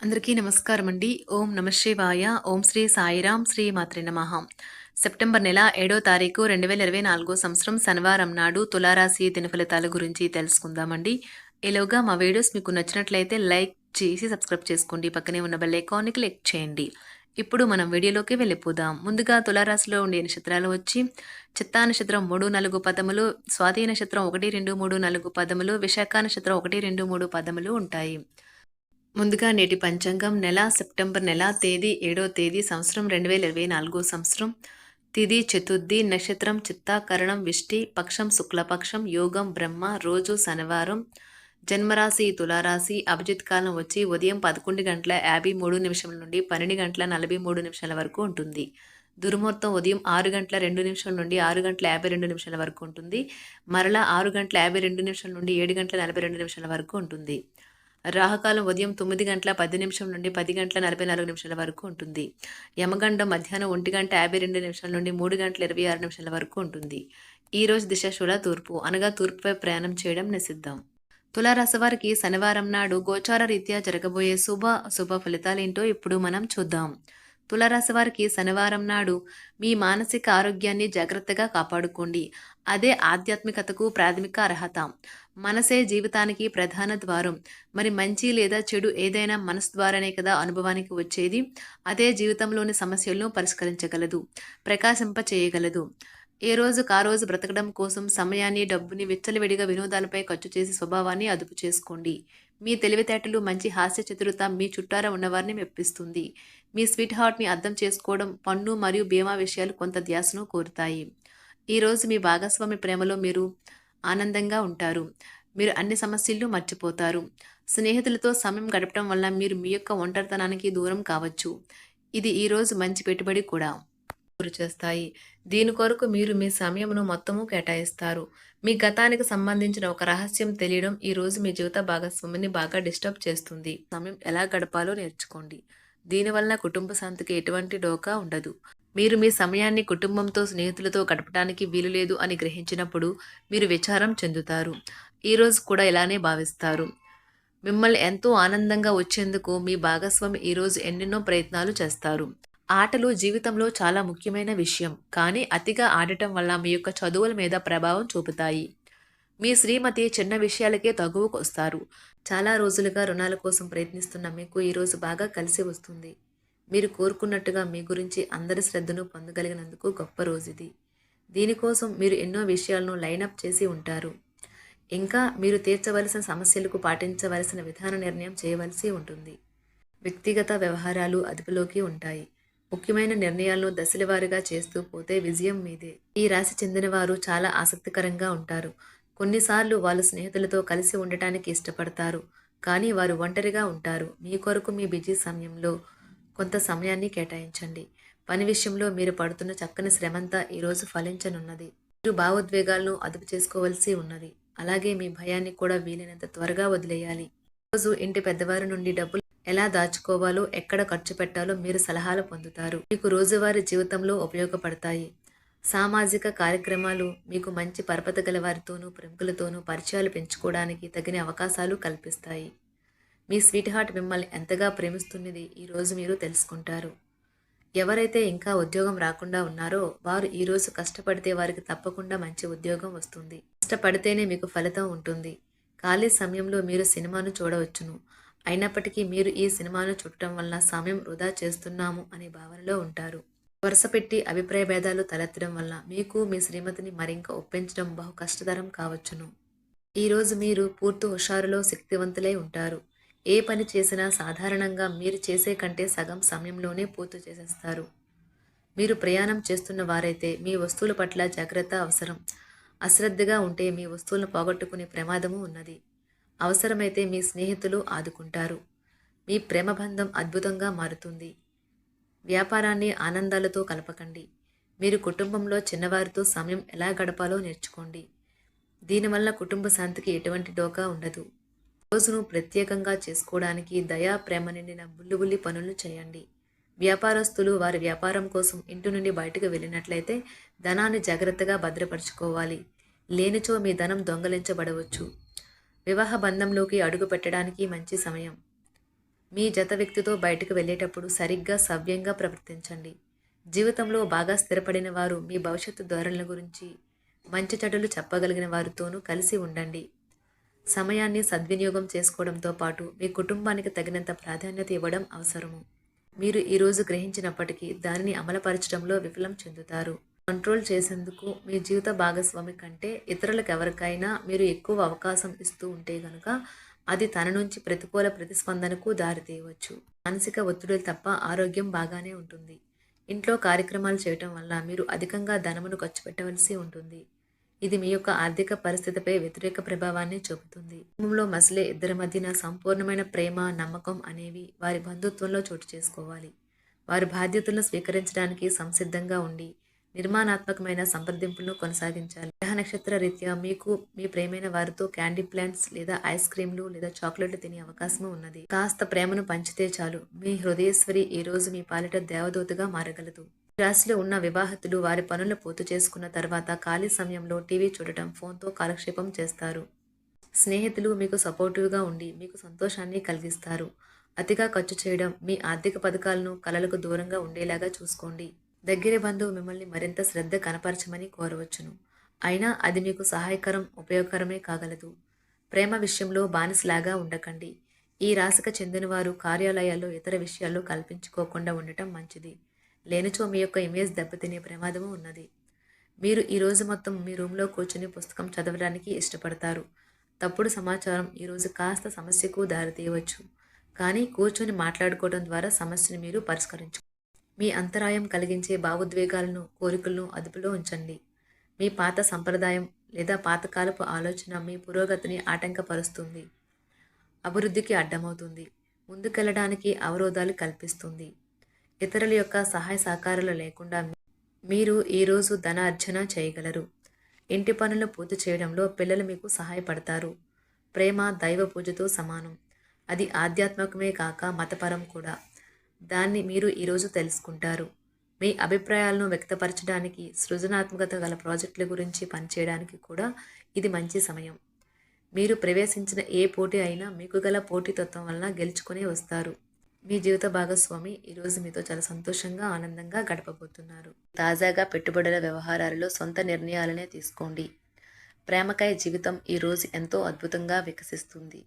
అందరికీ నమస్కారం అండి. ఓం నమ శివాయ. ఓం శ్రీ సాయిరాం శ్రీ మాత్రే నమః. సెప్టెంబర్ నెల 7వ తారీఖు 2024 సంవత్సరం శనివారం నాడు తులారాశి దిన ఫలితాల గురించి తెలుసుకుందామండి. ఈలోగా మా వీడియోస్ మీకు నచ్చినట్లయితే లైక్ చేసి సబ్స్క్రైబ్ చేసుకోండి. పక్కనే ఉన్న బెల్ ఐకాన్‌ని క్లిక్ చేయండి. ఇప్పుడు మనం వీడియోలోకి వెళ్ళిపోదాం. ముందుగా తులారాశిలో ఉండే నక్షత్రాలు వచ్చి చిత్తా నక్షత్రం 3, 4 పదములు, స్వాతి నక్షత్రం 1, 2, 3, 4 పదములు, విశాఖ నక్షత్రం 1, 2, 3 పదములు ఉంటాయి. ముందుగా నేటి పంచాంగం నెల సెప్టెంబర్ నెల తేదీ 7వ తేదీ సంవత్సరం 2024 సంవత్సరం తిథి చతుర్థి నక్షత్రం చిత్తా కరణం విష్టి పక్షం శుక్లపక్షం యోగం బ్రహ్మ రోజు శనివారం జన్మరాశి తులారాశి అభిజిత్ కాలం వచ్చి ఉదయం 11:53 నుండి 12:43 వరకు ఉంటుంది. దుర్ముహూర్తం ఉదయం 6:02 నుండి 6:52 వరకు ఉంటుంది. మరలా 6:52 నుండి 7:42 వరకు ఉంటుంది. రాహుకాలం ఉదయం 9:10 నుండి 10:44 వరకు ఉంటుంది. యమగండం మధ్యాహ్నం 1:52 నుండి 3:26 వరకు ఉంటుంది. ఈ రోజు దిశాశూల తూర్పు అనగా తూర్పుపై ప్రయాణం చేయడం నిషిద్ధం. తులారాశి వారికి శనివారం నాడు గోచార రీత్యా జరగబోయే శుభ ఫలితాలేంటో ఇప్పుడు మనం చూద్దాం. తులారాశి వారికి శనివారం నాడు మీ మానసిక ఆరోగ్యాన్ని జాగ్రత్తగా కాపాడుకోండి. అదే ఆధ్యాత్మికతకు ప్రాథమిక అర్హత. మనసే జీవితానికి ప్రధాన ద్వారం. మరి మంచి లేదా చెడు ఏదైనా మనసు ద్వారానే కదా అనుభవానికి వచ్చేది. అదే జీవితంలోని సమస్యలను పరిష్కరించగలదు, ప్రకాశింప చేయగలదు. ఏ రోజుకు ఆ రోజు బ్రతకడం కోసం సమయాన్ని, డబ్బుని విచ్చలవిడిగా వినోదాలపై ఖర్చు చేసే స్వభావాన్ని అదుపు చేసుకోండి. మీ తెలివితేటలు, మంచి హాస్య చతురత మీ చుట్టారా ఉన్నవారిని మెప్పిస్తుంది. మీ స్వీట్ హార్ట్ని అర్థం చేసుకోవడం, పన్ను మరియు బీమా విషయాలు కొంత ధ్యాసను కోరుతాయి. ఈరోజు మీ భాగస్వామి ప్రేమలో మీరు ఆనందంగా ఉంటారు. మీరు అన్ని సమస్యలు మర్చిపోతారు. స్నేహితులతో సమయం గడపడం వల్ల మీరు మీ యొక్క ఒంటరితనానికి దూరం కావచ్చు. ఇది ఈరోజు మంచి పెట్టుబడి కూడా గురి చేస్తాయి. దీని కొరకు మీరు మీ సమయమును మొత్తము కేటాయిస్తారు. మీ గతానికి సంబంధించిన ఒక రహస్యం తెలియడం ఈ రోజు మీ జీవిత భాగస్వామిని బాగా డిస్టర్బ్ చేస్తుంది. సమయం ఎలా గడపాలో నేర్చుకోండి. దీనివల్ల కుటుంబ శాంతికి ఎటువంటి డోకా ఉండదు. మీరు మీ సమయాన్ని కుటుంబంతో, స్నేహితులతో గడపడానికి వీలు లేదు అని గ్రహించినప్పుడు మీరు విచారం చెందుతారు. ఈరోజు కూడా ఇలానే భావిస్తారు. మిమ్మల్ని ఎంతో ఆనందంగా వచ్చేందుకు మీ భాగస్వామి ఈరోజు ఎన్నెన్నో ప్రయత్నాలు చేస్తారు. ఆటలు జీవితంలో చాలా ముఖ్యమైన విషయం, కానీ అతిగా ఆడటం వల్ల మీ యొక్క చదువుల మీద ప్రభావం చూపుతాయి. మీ శ్రీమతి చిన్న విషయాలకే తగువకు వస్తారు. చాలా రోజులుగా రుణాల కోసం ప్రయత్నిస్తున్న మీకు ఈరోజు బాగా కలిసి వస్తుంది. మీరు కోరుకున్నట్టుగా మీ గురించి అందరి శ్రద్ధను పొందగలిగినందుకు గొప్ప రోజు ఇది. దీనికోసం మీరు ఎన్నో విషయాలను లైనప్ చేసి ఉంటారు. ఇంకా మీరు తీర్చవలసిన సమస్యలకు పాటించవలసిన విధాన నిర్ణయం చేయవలసి ఉంటుంది. వ్యక్తిగత వ్యవహారాలు అదుపులోకి ఉంటాయి. ముఖ్యమైన నిర్ణయాలను దశలవారీగా చేస్తూ పోతే విజయం మీదే. ఈ రాశి చెందిన వారు చాలా ఆసక్తికరంగా ఉంటారు. కొన్నిసార్లు వాళ్ళు స్నేహితులతో కలిసి ఉండటానికి ఇష్టపడతారు, కానీ వారు ఒంటరిగా ఉంటారు. మీ కొరకు మీ బిజీ సమయంలో కొంత సమయాన్ని కేటాయించండి. పని విషయంలో మీరు పడుతున్న చక్కని శ్రమంతా ఈరోజు ఫలించనున్నది. మీరు భావోద్వేగాలను అదుపు చేసుకోవలసి ఉన్నది. అలాగే మీ భయాన్ని కూడా వీలైనంత త్వరగా వదిలేయాలి. రోజు ఇంటి పెద్దవారి నుండి డబ్బులు ఎలా దాచుకోవాలో, ఎక్కడ ఖర్చు పెట్టాలో మీరు సలహాలు పొందుతారు. మీకు రోజువారీ జీవితంలో ఉపయోగపడతాయి. సామాజిక కార్యక్రమాలు మీకు మంచి పరపతి గల వారితోనూ, ప్రముఖులతోనూ పరిచయాలు పెంచుకోవడానికి తగిన అవకాశాలు కల్పిస్తాయి. మీ స్వీట్ హార్ట్ మిమ్మల్ని ఎంతగా ప్రేమిస్తున్నది ఈరోజు మీరు తెలుసుకుంటారు. ఎవరైతే ఇంకా ఉద్యోగం రాకుండా ఉన్నారో వారు ఈరోజు కష్టపడితే వారికి తప్పకుండా మంచి ఉద్యోగం వస్తుంది. కష్టపడితేనే మీకు ఫలితం ఉంటుంది. ఖాళీ సమయంలో మీరు సినిమాను చూడవచ్చును. అయినప్పటికీ మీరు ఈ సినిమాను చూడటం వల్ల సమయం వృధా చేస్తున్నాము అనే భావనలో ఉంటారు. వరుసపెట్టి అభిప్రాయ భేదాలు తలెత్తడం వల్ల మీకు మీ శ్రీమతిని మరింక ఒప్పించడం బహు కష్టతరం కావచ్చును. ఈరోజు మీరు పూర్తి హుషారులో శక్తివంతులై ఉంటారు. ఏ పని చేసినా సాధారణంగా మీరు చేసే కంటే సగం సమయంలోనే పూర్తి చేసేస్తారు. మీరు ప్రయాణం చేస్తున్న వారైతే మీ వస్తువుల పట్ల జాగ్రత్త అవసరం. అశ్రద్ధగా ఉంటే మీ వస్తువులను పోగొట్టుకునే ప్రమాదము ఉన్నది. అవసరమైతే మీ స్నేహితులు ఆదుకుంటారు. మీ ప్రేమబంధం అద్భుతంగా మారుతుంది. వ్యాపారాన్ని ఆనందాలతో కలపకండి. మీరు కుటుంబంలో చిన్నవారితో సమయం ఎలా గడపాలో నేర్చుకోండి. దీనివల్ల కుటుంబ శాంతికి ఎటువంటి డోకా ఉండదు. రోజును ప్రత్యేకంగా చేసుకోవడానికి దయా, ప్రేమ నిండిన బుల్లిబుల్లి పనులు చేయండి. వ్యాపారస్తులు వారి వ్యాపారం కోసం ఇంటి నుండి బయటకు వెళ్ళినట్లయితే ధనాన్ని జాగ్రత్తగా భద్రపరచుకోవాలి. లేనిచో మీ ధనం దొంగలించబడవచ్చు. వివాహ బంధంలోకి అడుగు పెట్టడానికి మంచి సమయం. మీ జత వ్యక్తితో బయటకు వెళ్ళేటప్పుడు సరిగ్గా సవ్యంగా ప్రవర్తించండి. జీవితంలో బాగా స్థిరపడిన వారు మీ భవిష్యత్తు ధోరణుల గురించి మంచి చెడులు చెప్పగలిగిన వారితోనూ కలిసి ఉండండి. సమయాన్ని సద్వినియోగం చేసుకోవడంతో పాటు మీ కుటుంబానికి తగినంత ప్రాధాన్యత ఇవ్వడం అవసరము. మీరు ఈరోజు గ్రహించినప్పటికీ దానిని అమలుపరచడంలో విఫలం చెందుతారు. కంట్రోల్ చేసేందుకు మీ జీవిత భాగస్వామి కంటే ఇతరులకు ఎవరికైనా మీరు ఎక్కువ అవకాశం ఇస్తూ ఉంటే గనుక అది తన నుంచి ప్రతికూల ప్రతిస్పందనకు దారితీయవచ్చు. మానసిక ఒత్తిడులు తప్ప ఆరోగ్యం బాగానే ఉంటుంది. ఇంట్లో కార్యక్రమాలు చేయటం వల్ల మీరు అధికంగా ధనమును ఖర్చు పెట్టవలసి ఉంటుంది. ఇది మీ యొక్క ఆర్థిక పరిస్థితిపై వ్యతిరేక ప్రభావాన్ని చూపుతుంది. కుటుంబంలో మసలే ఇద్దరి మధ్యన సంపూర్ణమైన ప్రేమ, నమ్మకం అనేవి వారి బంధుత్వంలో చోటు చేసుకోవాలి. వారి బాధ్యతలను స్వీకరించడానికి సంసిద్ధంగా ఉండి నిర్మాణాత్మకమైన సంప్రదింపులను కొనసాగించాలి. గ్రహ నక్షత్ర రీత్యా మీకు మీ ప్రేమైన వారితో క్యాండీ ప్లాంట్స్ లేదా ఐస్ క్రీంలు లేదా చాక్లెట్లు తినే అవకాశం ఉన్నది. కాస్త ప్రేమను పంచితే చాలు మీ హృదయేశ్వరి ఈ రోజు మీ పాలిట దేవదూతగా మారగలదు. రాశిలో ఉన్న వివాహితులు వారి పనులు పూర్తి చేసుకున్న తర్వాత ఖాళీ సమయంలో టీవీ చూడటం, ఫోన్తో కాలక్షేపం చేస్తారు. స్నేహితులు మీకు సపోర్టివ్గా ఉండి మీకు సంతోషాన్ని కలిగిస్తారు. అతిగా ఖర్చు చేయడం, మీ ఆర్థిక పథకాలను కలలకు దూరంగా ఉండేలాగా చూసుకోండి. దగ్గర బంధువు మిమ్మల్ని మరింత శ్రద్ధ కనపరచమని కోరవచ్చును. అయినా అది మీకు సహాయకరం, ఉపయోగకరమే కాగలదు. ప్రేమ విషయంలో బానిసలాగా ఉండకండి. ఈ రాశికి చెందినవారు కార్యాలయాల్లో ఇతర విషయాల్లో కల్పించుకోకుండా ఉండటం మంచిది. లేనిచో మీ యొక్క ఇమేజ్ దెబ్బతినే ప్రమాదము ఉన్నది. మీరు ఈరోజు మొత్తం మీ రూమ్లో కూర్చుని పుస్తకం చదవడానికి ఇష్టపడతారు. తప్పుడు సమాచారం ఈరోజు కాస్త సమస్యకు దారితీయవచ్చు. కానీ కూర్చొని మాట్లాడుకోవడం ద్వారా సమస్యను మీరు పరిష్కరించు. మీ అంతరాయం కలిగించే భావోద్వేగాలను, కోరికలను అదుపులో ఉంచండి. మీ పాత సంప్రదాయం లేదా పాతకాలపు ఆలోచన మీ పురోగతిని ఆటంకపరుస్తుంది, అభివృద్ధికి అడ్డమవుతుంది, ముందుకెళ్లడానికి అవరోధాలు కల్పిస్తుంది. ఇతరుల యొక్క సహాయ సహకారాలు లేకుండా మీరు ఈరోజు ధన అర్జన చేయగలరు. ఇంటి పనులు పూర్తి చేయడంలో పిల్లలు మీకు సహాయపడతారు. ప్రేమ దైవ పూజతో సమానం. అది ఆధ్యాత్మికమే కాక మతపరం కూడా. దాన్ని మీరు ఈరోజు తెలుసుకుంటారు. మీ అభిప్రాయాలను వ్యక్తపరచడానికి, సృజనాత్మకత గల ప్రాజెక్టుల గురించి పనిచేయడానికి కూడా ఇది మంచి సమయం. మీరు ప్రవేశించిన ఏ పోటీ అయినా మీకు గల పోటీతత్వం వలన గెలుచుకునే వస్తారు. మీ జీవిత భాగస్వామి ఈరోజు మీతో చాలా సంతోషంగా, ఆనందంగా గడపబోతున్నారు. తాజాగా పెట్టుబడుల వ్యవహారాలలో సొంత నిర్ణయాలనే తీసుకోండి. ప్రేమకాయ జీవితం ఈరోజు ఎంతో అద్భుతంగా వికసిస్తుంది.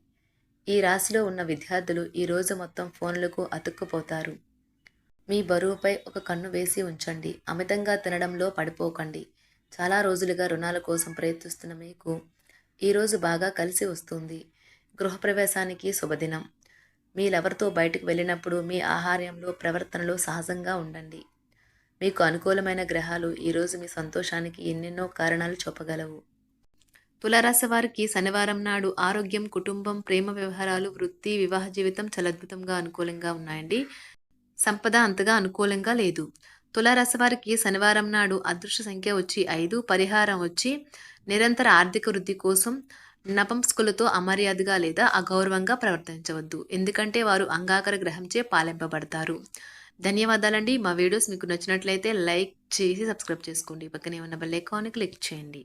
ఈ రాశిలో ఉన్న విద్యార్థులు ఈరోజు మొత్తం ఫోన్లకు అతుక్కుపోతారు. మీ బరువుపై ఒక కన్ను వేసి ఉంచండి. అమితంగా తినడంలో పడిపోకండి. చాలా రోజులుగా రుణాల కోసం ప్రయత్నిస్తున్న మీకు ఈరోజు బాగా కలిసి వస్తుంది. గృహప్రవేశానికి శుభదినం. మీ లవర్తో బయటకు వెళ్ళినప్పుడు మీ ఆహార్యంలో, ప్రవర్తనలో సహజంగా ఉండండి. మీకు అనుకూలమైన గ్రహాలు ఈరోజు మీ సంతోషానికి ఎన్నెన్నో కారణాలు చూపగలవు. తులారాశి వారికి శనివారం నాడు ఆరోగ్యం, కుటుంబం, ప్రేమ వ్యవహారాలు, వృత్తి, వివాహ జీవితం చాలా అద్భుతంగా అనుకూలంగా ఉన్నాయండి. సంపద అంతగా అనుకూలంగా లేదు. తులారాశి వారికి శనివారం నాడు అదృష్ట సంఖ్య వచ్చి 5, పరిహారం వచ్చి నిరంతర ఆర్థిక వృద్ధి కోసం నపుంసకులతో అమర్యాదగా లేదా అగౌరవంగా ప్రవర్తించవద్దు. ఎందుకంటే వారు అంగాకర గ్రహంచే పాలింపబడతారు. ధన్యవాదాలండి. మా వీడియోస్ మీకు నచ్చినట్లయితే లైక్ చేసి సబ్స్క్రైబ్ చేసుకోండి. పక్కనే ఉన్న బెల్ ఐకాన్ని క్లిక్ చేయండి.